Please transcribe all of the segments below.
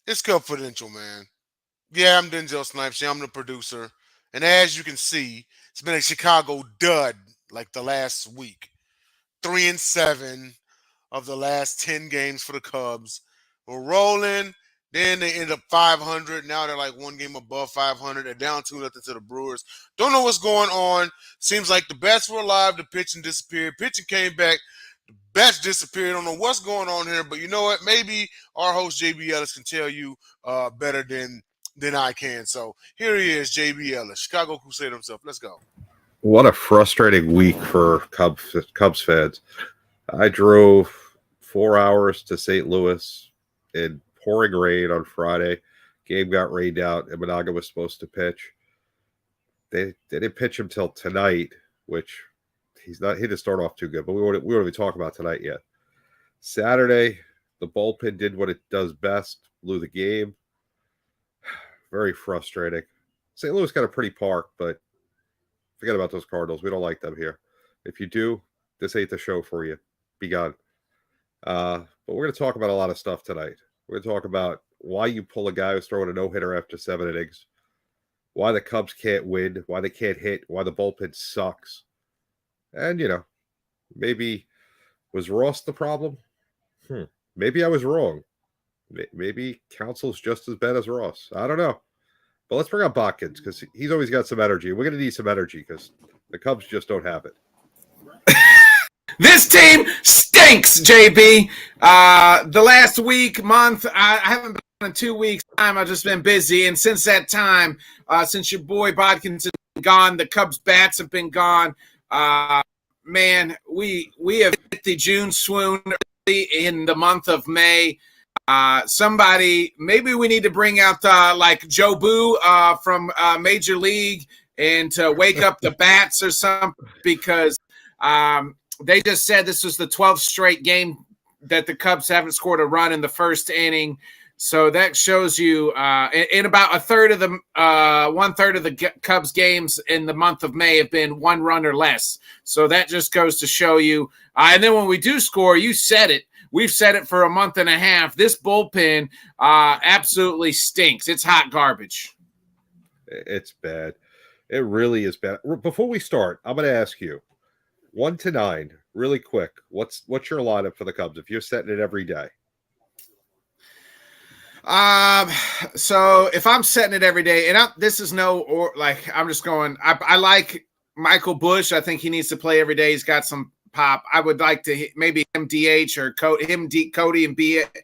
It's Cubfidential, man. Yeah, I'm Denzel Snipes. Yeah, I'm the producer. And as you can see, it's been a Chicago dud like the last week. 3-7 of the last 10 games for the Cubs. We're rolling. Then they end up 500. Now they're like one game above 500. They're down 2-0 to the Brewers. Don't know what's going on. Seems like the bats were alive. The pitching disappeared. Pitching came back. The bats disappeared. I don't know what's going on here, but you know what? Maybe our host JB Ellis can tell you better than I can. So here he is, JB Ellis, Chicago Crusader himself. Let's go. What a frustrating week for Cubs fans. I drove 4 hours to St. Louis in pouring rain on Friday. Game got rained out, and Monaga was supposed to pitch. They didn't pitch him till tonight, which he didn't start off too good, but we won't even talk about tonight yet. Saturday, the bullpen did what it does best, blew the game. Very frustrating. St. Louis got a pretty park, but forget about those Cardinals. We don't like them here. If you do, this ain't the show for you. Be gone. But we're going to talk about a lot of stuff tonight. We're going to talk about why you pull a guy who's throwing a no-hitter after 7 innings, why the Cubs can't win, why they can't hit, why the bullpen sucks. And, maybe was Ross the problem? Maybe I was wrong. Maybe Council's just as bad as Ross. I don't know. But let's bring up Botkins because he's always got some energy. We're going to need some energy because the Cubs just don't have it. This team stinks, JB. The last month, I haven't been in 2 weeks' time. I've just been busy. And since that time, since your boy Botkins has been gone, the Cubs bats have been gone. Man, we have hit the June swoon early in the month of May. Maybe we need to bring out like Joe Boo from Major League and to wake up the bats or something because they just said this was the 12th straight game that the Cubs haven't scored a run in the first inning. So that shows you in about one-third of the Cubs games in the month of May have been 1 run or less. So that just goes to show you. And then when we do score, you said it. We've said it for a month and a half. This bullpen absolutely stinks. It's hot garbage. It's bad. It really is bad. Before we start, I'm going to ask you 1 to 9, really quick. What's your lineup for the Cubs if you're setting it every day? So if I'm setting it every day, and I'm just going. I like Michael Bush. I think he needs to play every day. He's got some pop. I would like to maybe him DH or Cody and be it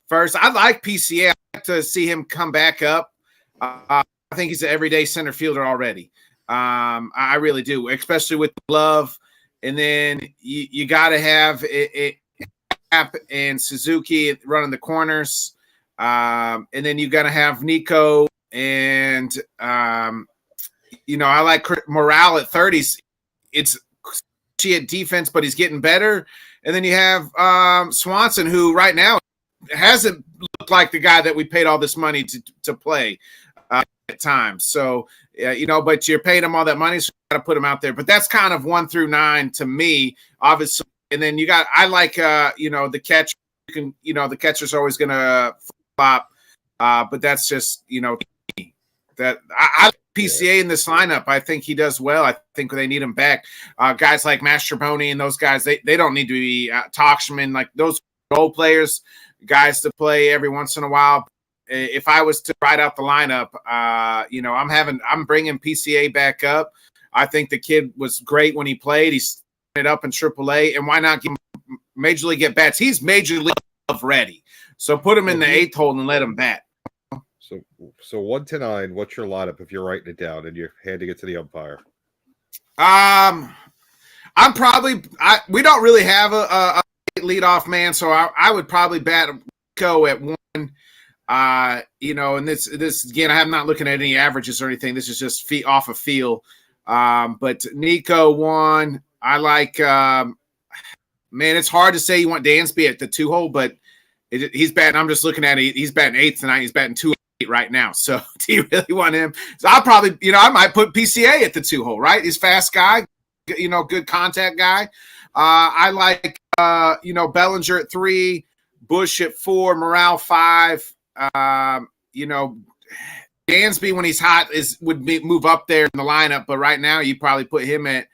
first. I like PCA. I'd like to see him come back up. I think he's an everyday center fielder already. I really do, especially with Love. And then you got to have it and Suzuki running the corners. And then you got to have Nico and, I like Morale at 30s. It's at defense, but he's getting better. And then you have Swanson, who right now hasn't looked like the guy that we paid all this money to play at times. So, but you're paying him all that money, so you got to put him out there. But that's kind of 1 through 9 to me, obviously. And then I like, the catcher. The catcher's always going to flop, but that's just, that I like PCA in this lineup. I think he does well. I think they need him back. Guys like Mastrobuoni and those guys, they don't need to be Tauchman, like those role players, guys to play every once in a while. If I was to write out the lineup, I'm bringing PCA back up. I think the kid was great when he played. He's it up in AAA, and why not give him Major League at bats? He's Major League ready. So put him in the 8th hole and let him bat. So 1 to 9, what's your lineup if you're writing it down and you're handing it to the umpire? We don't really have a leadoff man, so I would probably bat Nico at 1. And this again, I'm not looking at any averages or anything. This is just off of feel. But Nico 1. I like. Man, it's hard to say you want Dansby at the 2 hole, but he's batting. I'm just looking at it. He's batting 8th tonight. He's batting 2 right now. So do you really want him? So I'll probably, I might put PCA at the 2 hole, right? He's fast guy, good contact guy. I like, Bellinger at 3, Bush at 4, Morale 5, You know, Dansby when he's hot would move up there in the lineup, but right now you probably put him at,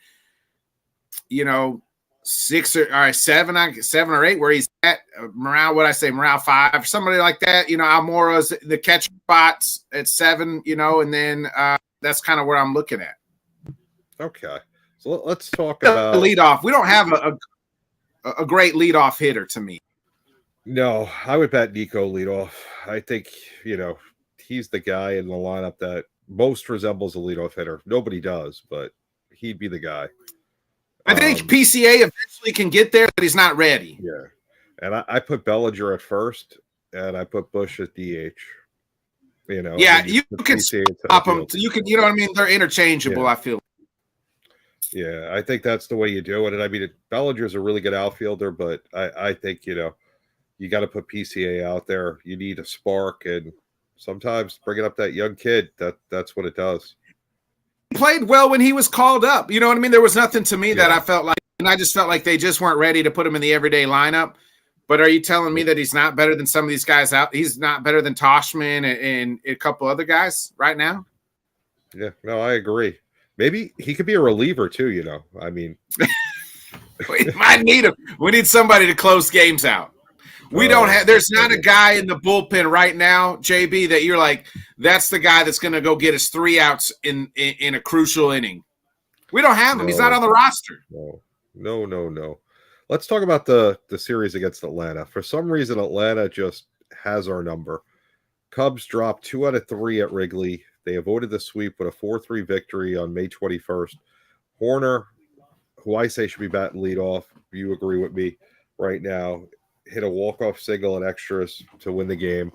you know, 6 or 7 or 8 where he's at. Morale, Morale 5, somebody like that. You know, Almora's the catch spots at 7. You know, and then that's kind of where I'm looking at. Okay, so let's talk about the leadoff. We don't have a great leadoff hitter to me. No, I would bet Nico leadoff. I think, you know, he's the guy in the lineup that most resembles a leadoff hitter. Nobody does, but he'd be the guy. I think PCA eventually can get there, but he's not ready. Yeah, and I put Bellinger at first, and I put Bush at DH. You know, yeah, you can stop them. You can, you know what I mean? They're interchangeable. Yeah. I feel. Yeah, I think that's the way you do it. And I mean, Bellinger's a really good outfielder, but I think, you know, you got to put PCA out there. You need a spark, and sometimes bringing up that young kid, that's what it does. He played well when he was called up. You know what I mean? There was nothing to me that I felt like, and I just felt like they just weren't ready to put him in the everyday lineup. But are you telling me that he's not better than some of these guys out? He's not better than Toshman and a couple other guys right now? Yeah, no, I agree. Maybe he could be a reliever too, you know. I mean, we might need him. We need somebody to close games out. We don't have – there's not a guy in the bullpen right now, JB, that you're like, that's the guy that's going to go get us 3 outs in a crucial inning. We don't have him. He's not on the roster. No. Let's talk about the series against Atlanta. For some reason, Atlanta just has our number. Cubs dropped 2 out of 3 at Wrigley. They avoided the sweep with a 4-3 victory on May 21st. Horner, who I say should be batting leadoff, you agree with me right now, hit a walk-off single in extras to win the game.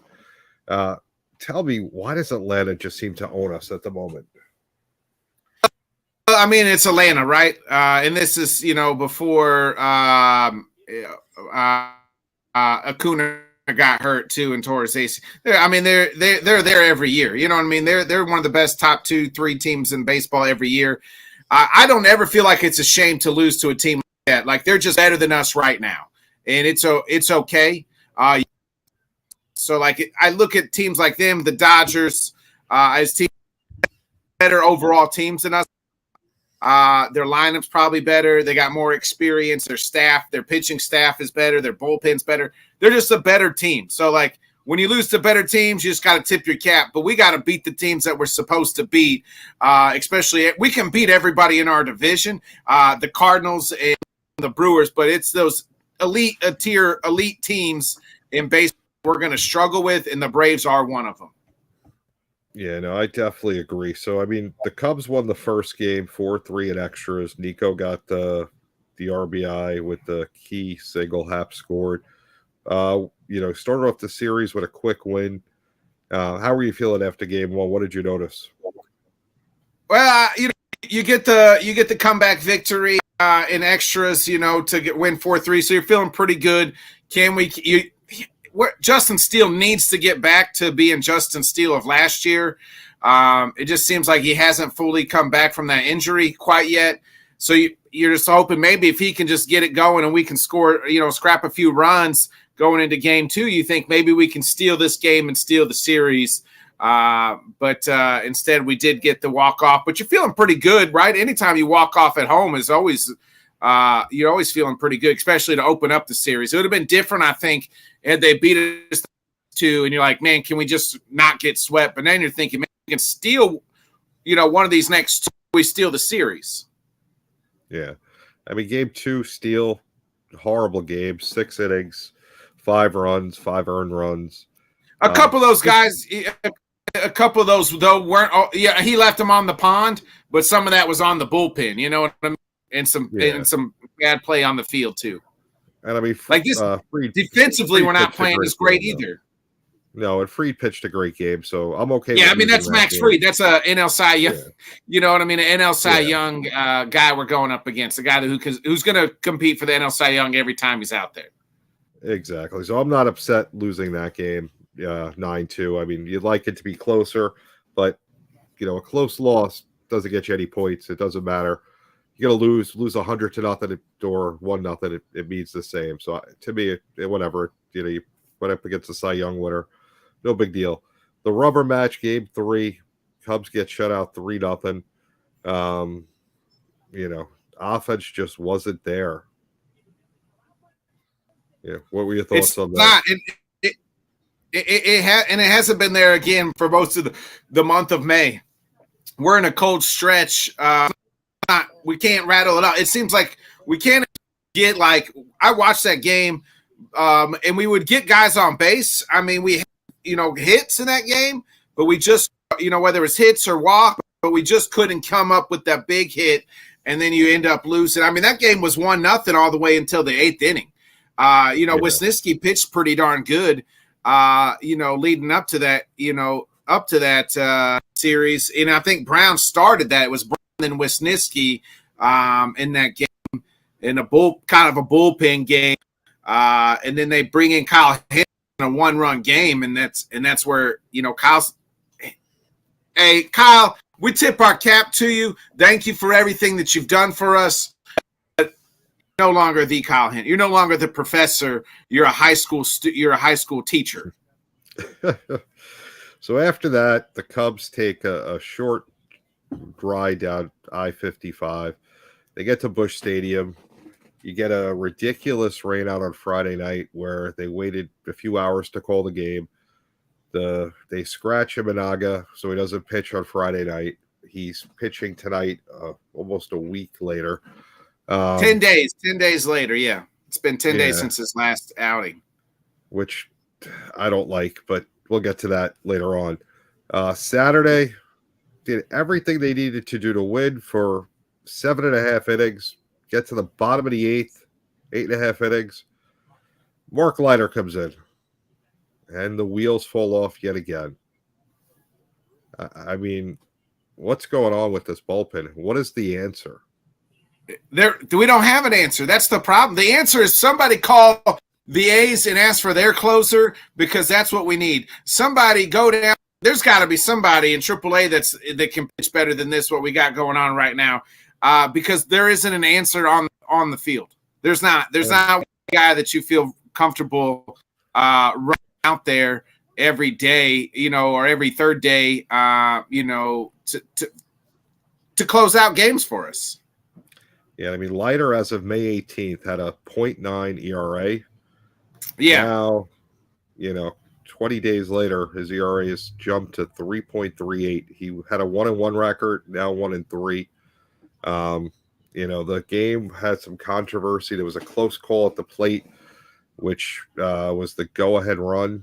Tell me, why does Atlanta just seem to own us at the moment? I mean, it's Atlanta, right? And this is, you know, before Acuna got hurt too and tore his AC. I mean, they're there every year. You know what I mean? They're one of the best top 2-3 teams in baseball every year. I don't ever feel like it's a shame to lose to a team like that. Like, they're just better than us right now, and it's okay. So like, I look at teams like them, the Dodgers, as teams better overall teams than us. Their lineup's probably better. They got more experience. Their staff, their pitching staff is better. Their bullpen's better. They're just a better team. So, like, when you lose to better teams, you just got to tip your cap. But we got to beat the teams that we're supposed to beat, especially – we can beat everybody in our division, the Cardinals and the Brewers, but it's those elite teams in baseball we're going to struggle with, and the Braves are one of them. Yeah, no, I definitely agree. So, I mean, the Cubs won the first game 4-3 in extras. Nico got the RBI with the key single. Hap scored. You know, started off the series with a quick win. How were you feeling after game 1? What did you notice? Well, you get the comeback victory in extras, you know, to win 4-3. So you're feeling pretty good. Justin Steele needs to get back to being Justin Steele of last year. It just seems like he hasn't fully come back from that injury quite yet. So you're just hoping maybe if he can just get it going and we can score, you know, scrap a few runs going into game 2, you think maybe we can steal this game and steal the series. But instead we did get the walk-off. But you're feeling pretty good, right? Anytime you walk off at home is always you're always feeling pretty good, especially to open up the series. It would have been different, I think, had they beat us 2, and you're like, man, can we just not get swept? But then you're thinking, man, we can steal, you know, one of these next 2, we steal the series. Yeah. I mean, game 2, Steele, horrible game, 6 innings, 5 runs, 5 earned runs. A couple of those guys, though, weren't. Yeah, he left them on the pond, but some of that was on the bullpen. You know what I mean? And some bad play on the field too. And I mean, like this, defensively, we're not playing as great either. No, and Fried pitched a great game, so I'm okay. Yeah, I mean, that's Max Fried. That's a NL Cy Young. Yeah. You know what I mean? An NL Cy Young guy we're going up against, a guy who's going to compete for the NL Cy Young every time he's out there. Exactly. So I'm not upset losing that game 9-2. I mean, you'd like it to be closer, but you know, a close loss doesn't get you any points. It doesn't matter. You're gonna lose 100-0 or 1-0. It means the same. So to me, whatever, you know, you went up against the Cy Young winner. no big deal. The rubber match, game 3, Cubs get shut out 3-0. Offense just wasn't there. Yeah, what were your thoughts It's on that? not. It hasn't been there again for most of the month of May. We're in a cold stretch. We can't rattle it out. It seems like we can't get like I watched that game, and we would get guys on base. I mean, we had, hits in that game, but we just whether it's hits or walk, but we just couldn't come up with that big hit, and then you end up losing. I mean, that game was 1-0 all the way until the 8th inning. Wisniewski pitched pretty darn good. Leading up to that, series. And I think Brown started that. It was Brown and Wisniewski in that game, in a bullpen game. And then they bring in Kyle Henry in a 1-run game, and that's where Kyle's. Hey, Kyle, we tip our cap to you. Thank you for everything that you've done for us. No longer the Kyle Henry. You're no longer the professor. You're a high school teacher. So after that, the Cubs take a short ride down I-55. They get to Busch Stadium. You get a ridiculous rain out on Friday night where they waited a few hours to call the game. They scratch Imanaga, so he doesn't pitch on Friday night. He's pitching tonight, almost a week later. 10 days later. Yeah. It's been 10 days since his last outing, which I don't like, but we'll get to that later on. Saturday did everything they needed to do to win for 7.5 innings, get to the bottom of the 8.5 innings. Mark Leiter comes in and the wheels fall off yet again. I mean, what's going on with this bullpen? What is the answer? We don't have an answer. That's the problem. The answer is somebody call the A's and ask for their closer, because that's what we need. Somebody go down. There's got to be somebody in AAA that can pitch better than this, what we got going on right now, because there isn't an answer on the field. There's not a guy that you feel comfortable running out there every day, or every third day, to close out games for us. Yeah, I mean, Leiter, as of May 18th, had a 0.9 ERA. Yeah. Now, 20 days later, his ERA has jumped to 3.38. He had a 1-1 record, now 1-3. The game had some controversy. There was a close call at the plate, which was the go-ahead run.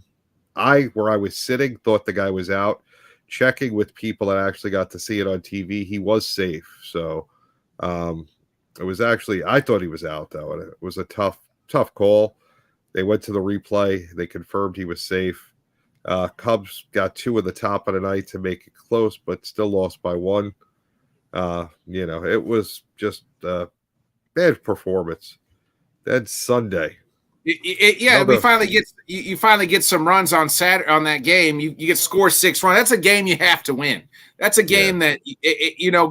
Where I was sitting, thought the guy was out. Checking with people that actually got to see it on TV, he was safe. So, it was actually, I thought he was out, though, and it was a tough call. They went to the replay. They confirmed he was safe. Cubs got 2 at the top of the night to make it close, but still lost by 1. It was just a bad performance. Then Sunday. We finally get some runs on Saturday on that game. You get score 6 runs. That's a game you have to win. That's a game that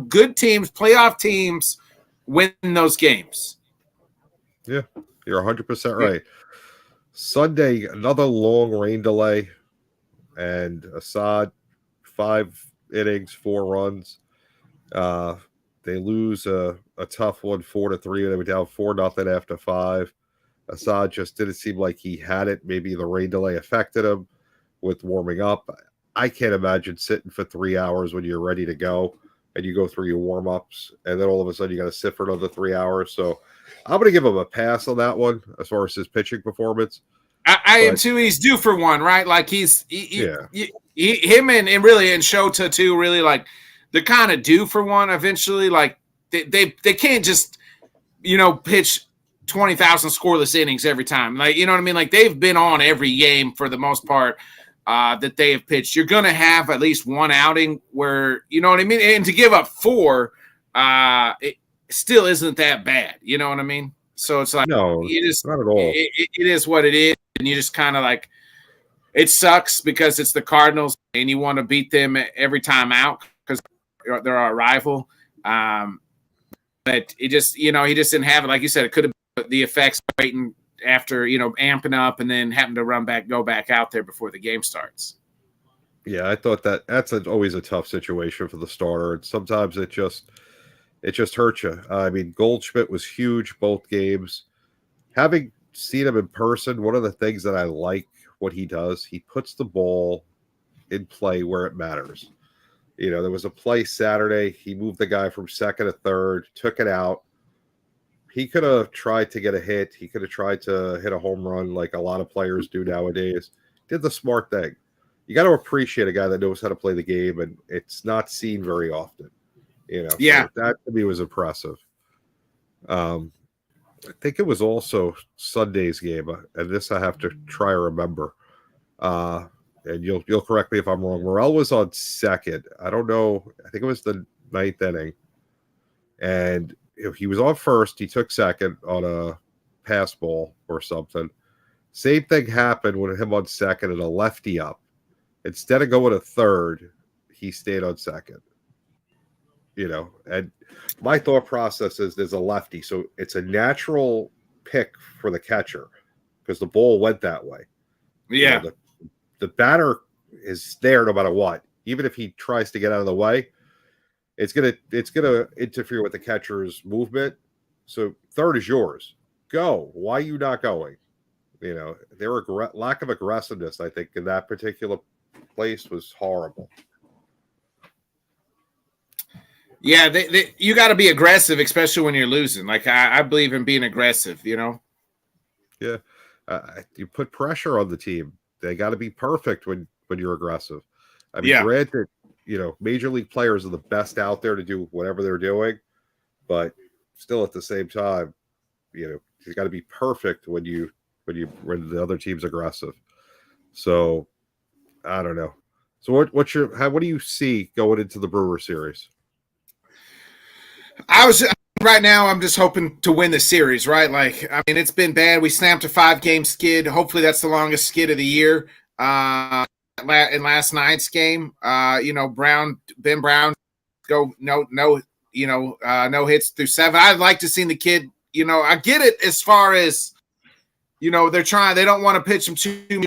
good teams, playoff teams, win those games. Yeah, you're 100% right. Sunday, another long rain delay, and Assad, 5 innings, 4 runs. They lose a tough one, 4-3. They were down 4-0 after 5. Assad just didn't seem like he had it. Maybe the rain delay affected him with warming up. I can't imagine sitting for 3 hours when you're ready to go and you go through your warm-ups, and then all of a sudden you got to sit for another 3 hours. So I'm going to give him a pass on that one as far as his pitching performance. I am too. He's due for one, right? Like him and really and Shota too. Really, like they're kind of due for one eventually. Like they can't just pitch 20,000 scoreless innings every time. Like, you know what I mean? Like they've been on every game for the most part that they have pitched. You're going to have at least one outing where, you know what I mean? And to give up 4, it still isn't that bad. You know what I mean? So it's like, no, not at all. It is what it is. And you just kind of like, it sucks because it's the Cardinals and you want to beat them every time out because they're our rival. But it just, he just didn't have it. Like you said, it could have been the effects waiting after, amping up and then having to go back out there before the game starts. Yeah, I thought that's always a tough situation for the starter, and sometimes it just hurts you. I mean, Goldschmidt was huge both games. Having seen him in person, one of the things that I like what he does, he puts the ball in play where it matters. There was a play Saturday. He moved the guy from second to third, took it out. He could have tried to get a hit. He could have tried to hit a home run like a lot of players do nowadays. Did the smart thing. You got to appreciate a guy that knows how to play the game, and it's not seen very often. Yeah. So that to me was impressive. I think it was also Sunday's game, and this I have to try to remember. And you'll correct me if I'm wrong. Morel was on second. I don't know. I think it was the ninth inning, and if he was on first, he took second on a pass ball or something. Same thing happened with him on second and a lefty up. Instead of going to third, he stayed on second. And my thought process is there's a lefty, so it's a natural pick for the catcher because the ball went that way. Yeah. The batter is there no matter what. Even if he tries to get out of the way, it's gonna interfere with the catcher's movement. So third is yours. Go. Why are you not going? Their lack of aggressiveness, I think, in that particular place was horrible. Yeah, you got to be aggressive, especially when you're losing. Like I believe in being aggressive. Yeah, you put pressure on the team. They got to be perfect when you're aggressive. I mean, granted, major league players are the best out there to do whatever they're doing, but still at the same time, you got to be perfect when the other team's aggressive. So I don't know. So what do you see going into the Brewer series? Right now, I'm just hoping to win the series, right? Like, I mean, it's been bad. We snapped a 5-game skid. Hopefully, that's the longest skid of the year. In last night's game, Ben Brown go no hits through 7. I'd like to see the kid. I get it as far as they're trying. They don't want to pitch him too,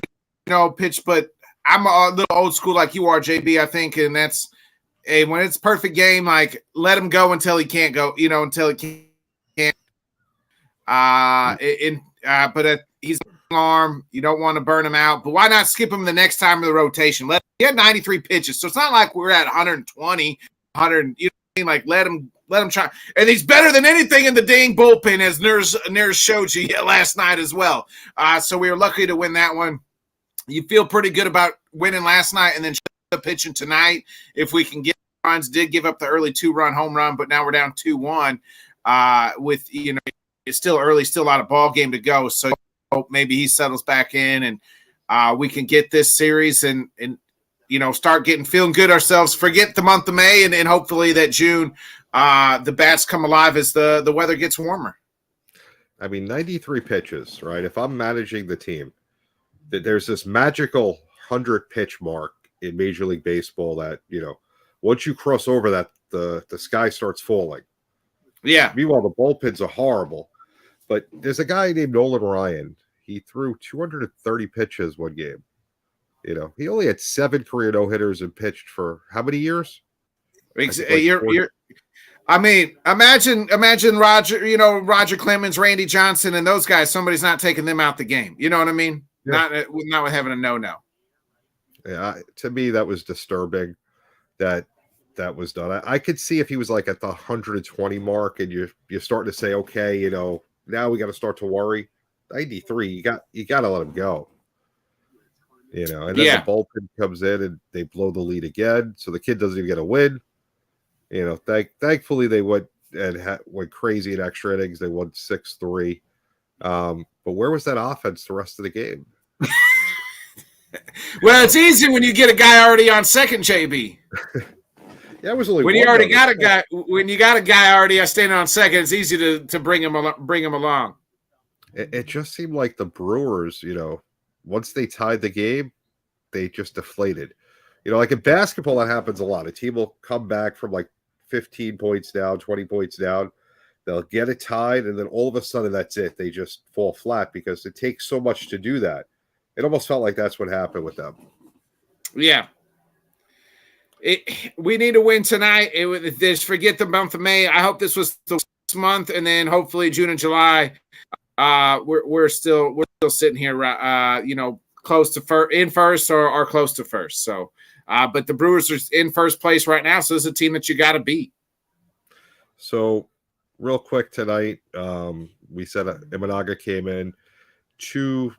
pitch. But I'm a little old school like you are, JB. I think, and that's. Hey, when it's perfect game, like let him go until he can't go, until he can't. But he's an arm. You don't want to burn him out. But why not skip him the next time of the rotation? He had 93 pitches, so it's not like we're at 120, 100. Like let him try. And he's better than anything in the dang bullpen, as Nurs showed you last night as well. So we were lucky to win that one. You feel pretty good about winning last night, and then pitching tonight. If we can get runs, did give up the early 2-run home run, but now we're down 2-1. With it's still early, still a lot of ball game to go. So hope maybe he settles back in, and we can get this series and start feeling good ourselves. Forget the month of May, and hopefully that June the bats come alive as the weather gets warmer. I mean, 93 pitches, right? If I'm managing the team, there's this magical 100 pitch mark in Major League Baseball that, once you cross over that, the sky starts falling. Yeah. Meanwhile, the bullpens are horrible. But there's a guy named Nolan Ryan. He threw 230 pitches one game. He only had 7 career no-hitters and imagine Roger, Roger Clemens, Randy Johnson, and those guys. Somebody's not taking them out the game. You know what I mean? Yeah. Not with having a no-no. Yeah, to me that was disturbing that was done. I could see if he was like at the 120 mark, and you're starting to say, okay, now we got to start to worry. 93, you got to let him go. And then the bullpen comes in and they blow the lead again, so the kid doesn't even get a win. Thankfully they went crazy in extra innings. They won 6-3. But where was that offense the rest of the game? Well, it's easy when you get a guy already on second, JB. Yeah, it was only when you already got a guy. When you got a guy already standing on second, it's easy to bring him along. It just seemed like the Brewers, once they tied the game, they just deflated. Like in basketball, that happens a lot. A team will come back from like 15 points down, 20 points down. They'll get it tied, and then all of a sudden, that's it. They just fall flat because it takes so much to do that. It almost felt like that's what happened with them. Yeah. we need to win tonight. Just forget the month of May. I hope this was the month, and then hopefully June and July. We're still sitting here, close to in first or close to first. So, but the Brewers are in first place right now, so it's a team that you got to beat. So, real quick tonight, we said Imanaga came in, two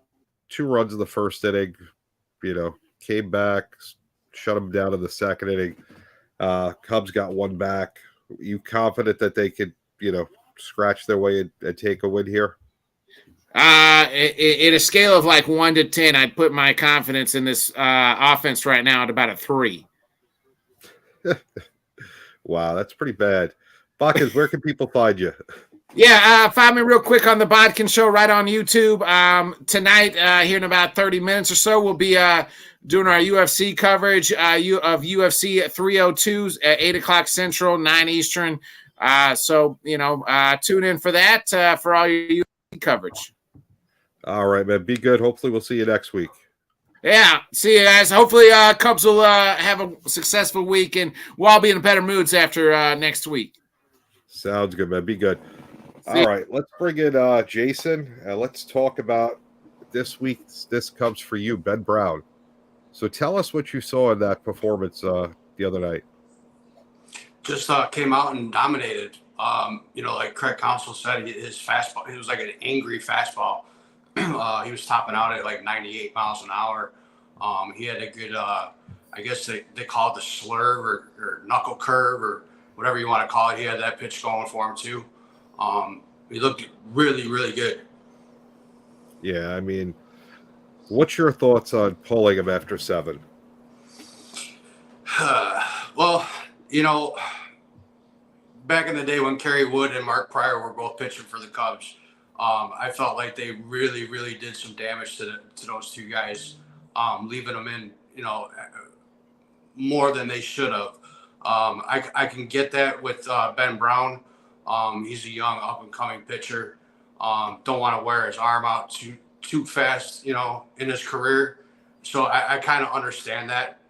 runs in the first inning, came back, shut him down in the second inning. Cubs got one back. You confident that they could, scratch their way and take a win here? In a scale of like 1 to 10, I'd put my confidence in this offense right now at about a 3. Wow, that's pretty bad. Bacchus, where can people find you? Yeah, find me real quick on the Bodkin Show right on YouTube. Tonight, here in about 30 minutes or so, we'll be doing our UFC coverage of UFC 302s at 8 o'clock Central, 9 Eastern. So, tune in for that for all your UFC coverage. All right, man. Be good. Hopefully we'll see you next week. Yeah, see you guys. Hopefully Cubs will have a successful week, and we'll all be in better moods after next week. Sounds good, man. Be good. All right, let's bring in Jason. Let's talk about this week's This Cubs for You, Ben Brown. So tell us what you saw in that performance the other night. Just came out and dominated. Like Craig Counsell said, his fastball, it was like an angry fastball. He was topping out at like 98 miles an hour. He had a good, I guess they call it the slurve or knuckle curve or whatever you want to call it. He had that pitch going for him too. He looked really, really good. Yeah, I mean, what's your thoughts on pulling him after 7? Well, back in the day when Kerry Wood and Mark Pryor were both pitching for the Cubs, I felt like they really, really did some damage to those two guys, leaving them in, more than they should have. I can get that with Ben Brown. He's a young up-and-coming pitcher. Don't want to wear his arm out too fast, in his career. So I kind of understand that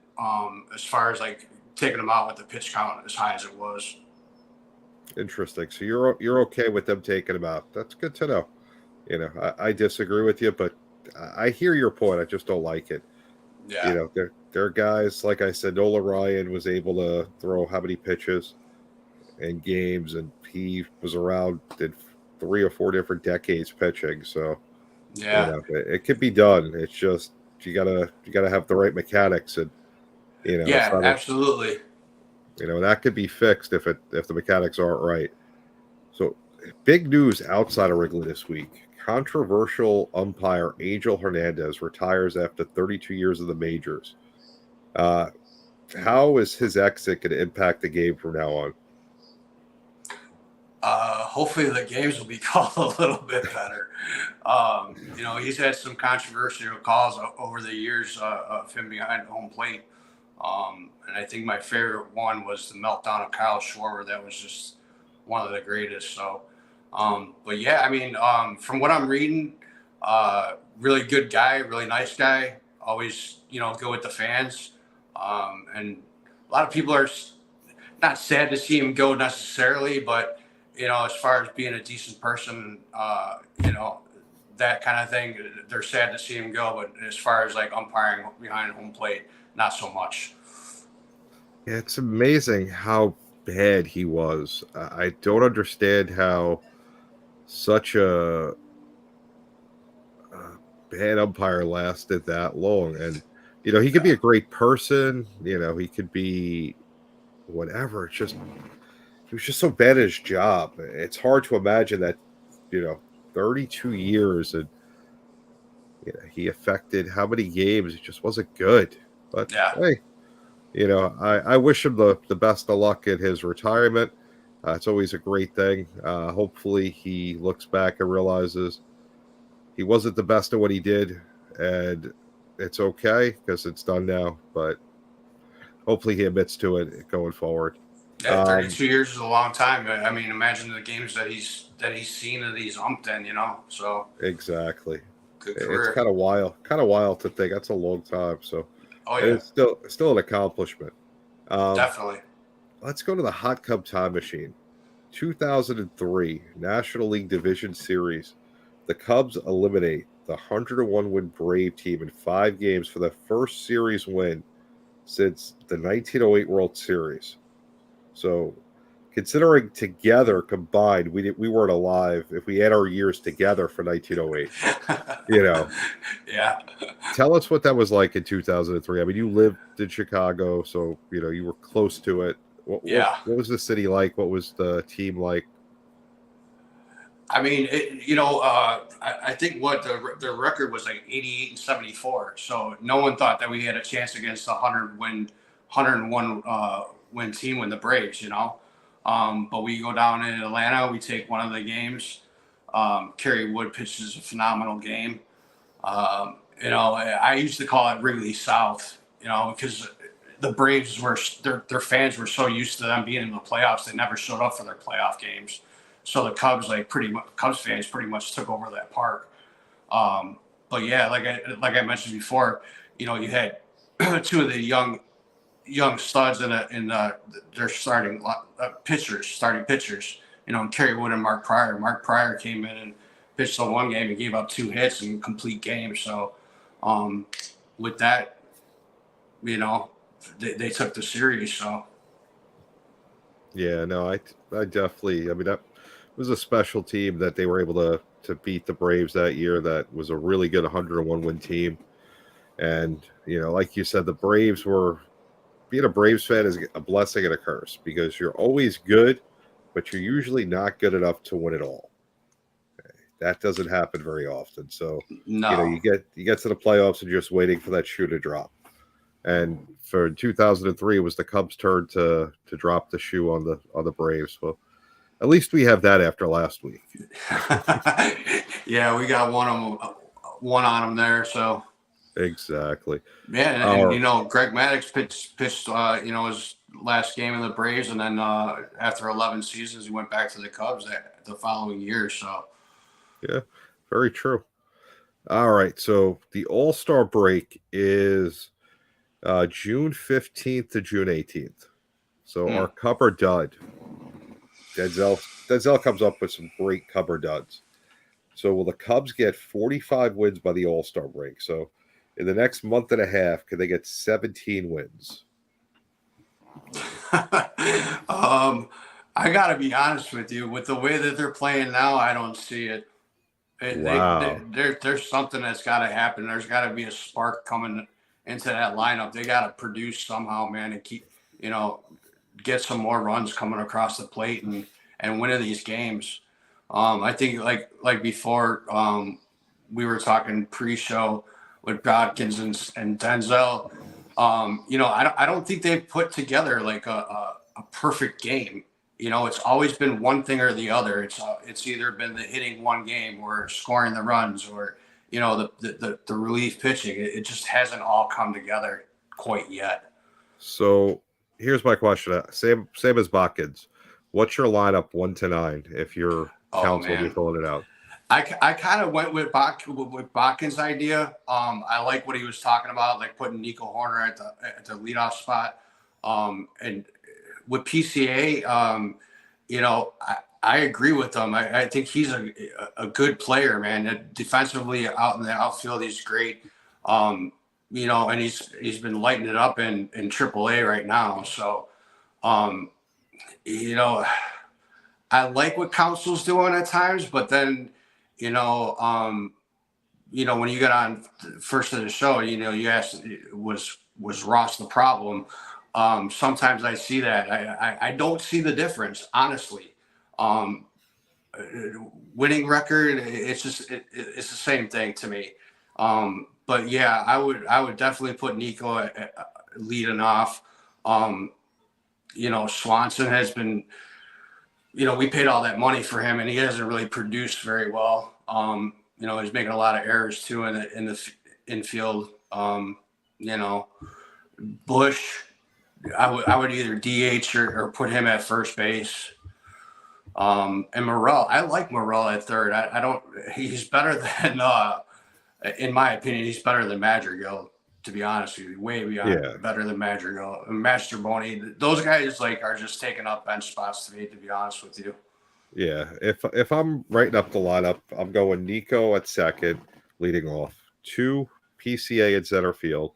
as far as like taking him out with the pitch count as high as it was. Interesting. So you're okay with them taking him out. That's good to know. I disagree with you, but I hear your point. I just don't like it. Yeah. They're guys, like I said, Nolan Ryan was able to throw how many pitches in games, and he was around in 3 or 4 different decades pitching. So yeah, it could be done. It's just you gotta have the right mechanics, and yeah, absolutely. That could be fixed if the mechanics aren't right. So big news outside of Wrigley this week. Controversial umpire Angel Hernandez retires after 32 years of the majors. How is his exit going to impact the game from now on? Hopefully the games will be called a little bit better. He's had some controversial calls over the years of him behind home plate. And I think my favorite one was the meltdown of Kyle Schwarber. That was just one of the greatest. So, but yeah, I mean, from what I'm reading, really good guy, really nice guy. Always, go with the fans. And a lot of people are not sad to see him go necessarily, but as far as being a decent person, that kind of thing, they're sad to see him go. But as far as like umpiring behind home plate, not so much. Yeah, it's amazing how bad he was. I don't understand how such a bad umpire lasted that long. And, he could be a great person. He could be whatever. He was just so bad at his job. It's hard to imagine that, 32 years and he affected how many games. It just wasn't good. But yeah. Hey, I wish him the best of luck in his retirement. It's always a great thing. Hopefully he looks back and realizes he wasn't the best at what he did, and it's okay because it's done now. But hopefully he admits to it going forward. Yeah, 32 years is a long time. I mean, imagine the games that he's seen of these umped in, So exactly. Good career. It's kind of wild to think that's a long time. So oh yeah, it's still an accomplishment. Definitely. Let's go to the Hot Cub time machine. 2003 National League Division Series. The Cubs eliminate the 101 win Brave team in 5 games for the first series win since the 1908 World Series. So, considering together combined, we weren't alive if we add our years together for 1908. Yeah. Tell us what that was like in 2003. I mean, you lived in Chicago, so you were close to it. What was the city like? What was the team like? I mean, I think what the record was like 88-74. So no one thought that we had a chance against the 101 win team with the Braves. But we go down in Atlanta. We take one of the games. Kerry Wood pitches a phenomenal game. I used to call it Wrigley South. Because the Braves their fans were so used to them being in the playoffs, they never showed up for their playoff games. So the Cubs, Cubs fans, pretty much took over that park. But yeah, like I mentioned before, you had 2 of the young studs in their starting pitchers. And Kerry Wood and Mark Pryor. Mark Pryor came in and pitched the one game and gave up 2 hits in complete game. So with that, they took the series. So yeah, no, I definitely. I mean, that was a special team that they were able to beat the Braves that year. That was a really good 101 win team. And, like you said, the Braves being a Braves fan is a blessing and a curse because you're always good, but you're usually not good enough to win it all. Okay. That doesn't happen very often. So, no. You get to the playoffs and you're just waiting for that shoe to drop. And for 2003, it was the Cubs' turn to drop the shoe on the Braves. Well, at least we have that after last week. Yeah, we got one on them there. So exactly. Yeah, and Greg Maddux pitched his last game in the Braves, and then after 11 seasons, he went back to the Cubs the following year. So yeah, very true. All right, so the All-Star break is June 15th to June 18th. So our cover dud. Denzel comes up with some great cover duds. So will the Cubs get 45 wins by the All-Star break? So in the next month and a half, can they get 17 wins? I got to be honest with you. With the way that they're playing now, I don't see it. Wow. There's something that's got to happen. There's got to be a spark coming into that lineup. They got to produce somehow, man, and keep, get some more runs coming across the plate and winning these games. I think like before, we were talking pre-show with Godkins and Denzel. I don't think they've put together like a perfect game. It's always been one thing or the other. It's either been the hitting one game or scoring the runs or the relief pitching. It just hasn't all come together quite yet. So here's my question. Same as Botkins. What's your lineup 1 to 9 if you're counsel be filling it out? I kind of went with Botkin's idea. I like what he was talking about, like putting Nico Horner at the leadoff spot. And with PCA, I agree with him. I think he's a good player, man. Defensively out in the outfield, he's great. And he's been lighting it up in AAA right now. So, I like what Council's doing at times, but then, when you get on first of the show, you asked, was Ross the problem? Sometimes I see that. I don't see the difference, honestly. Winning record, it's just it's the same thing to me. But yeah, I would definitely put Nico leading off. Swanson has been, we paid all that money for him and he hasn't really produced very well. He's making a lot of errors too in the infield. Bush, I would either DH or put him at first base. And Morel, I like Morel at third. He's better than, in my opinion, he's better than Madrigal. to be honest with you, way beyond Yeah. better than Master Boney. Those guys are just taking up bench spots to me, to be honest with you. Yeah. If I'm writing up the lineup, I'm going Nico at second, leading off. 2 PCA at center field.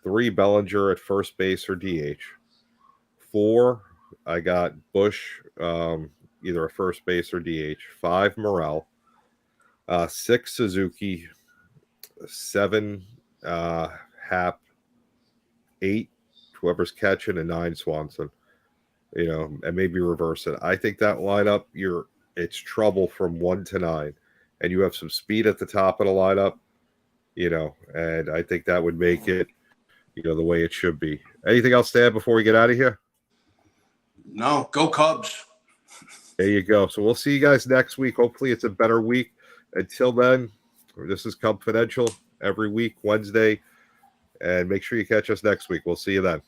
3 Bellinger at first base or DH. 4, I got Bush, either a first base or DH. 5 Morel. 6 Suzuki. 7 Hap. 8 whoever's catching, and 9 Swanson. And maybe reverse it. I think that lineup, it's trouble from 1 to 9, and you have some speed at the top of the lineup. And I think that would make it, the way it should be. Anything else to add before we get out of here? No, go Cubs. There you go. So we'll see you guys next week. Hopefully it's a better week. Until then, this is Cubfidential every week, Wednesday. And make sure you catch us next week. We'll see you then.